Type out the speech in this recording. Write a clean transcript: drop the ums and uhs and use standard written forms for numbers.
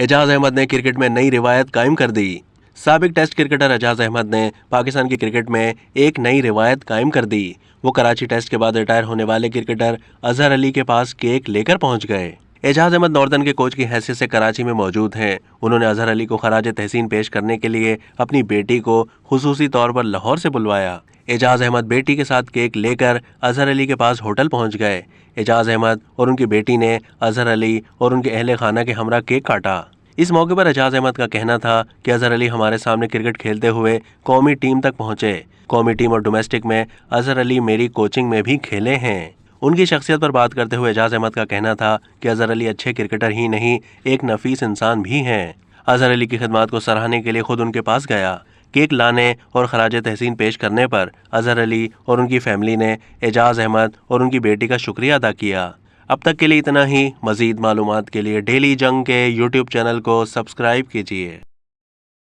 एजाज अहमद ने क्रिकेट में नई रिवायत कायम कर दी। साबिक टेस्ट क्रिकेटर एजाज अहमद ने पाकिस्तान की क्रिकेट में एक नई रिवायत कायम कर दी। वो कराची टेस्ट के बाद रिटायर होने वाले क्रिकेटर अजहर अली के पास केक लेकर पहुंच गए। एजाज अहमद नॉर्दर्न के कोच की हैसियत से कराची में मौजूद हैं। उन्होंने अजहर अली को खराज तहसीन पेश करने के लिए अपनी बेटी को खुसूसी तौर पर लाहौर से बुलवाया। एजाज अहमद बेटी के साथ केक लेकर अजहर अली के पास होटल पहुंच गए। एजाज अहमद और उनकी बेटी ने अजहर अली और उनके अहले खाना के हमरा केक काटा। इस मौके पर एजाज अहमद का कहना था कि अजहर अली हमारे सामने क्रिकेट खेलते हुए कौमी टीम तक पहुंचे। कौमी टीम और डोमेस्टिक में अजहर अली मेरी कोचिंग में भी खेले हैं। उनकी शख्सियत पर बात करते हुए एजाज अहमद का कहना था कि अजहर अली अच्छे क्रिकेटर ही नहीं, एक नफीस इंसान भी हैं। अजहर अली की खिदमत को सराहने के लिए खुद उनके पास गया। केक लाने और खराज तहसीन पेश करने पर अजहर अली और उनकी फैमिली ने एजाज अहमद और उनकी बेटी का शुक्रिया अदा किया। अब तक के लिए इतना ही। मज़ीद मालूमात के लिए डेली जंग के यूट्यूब चैनल को सब्सक्राइब कीजिए।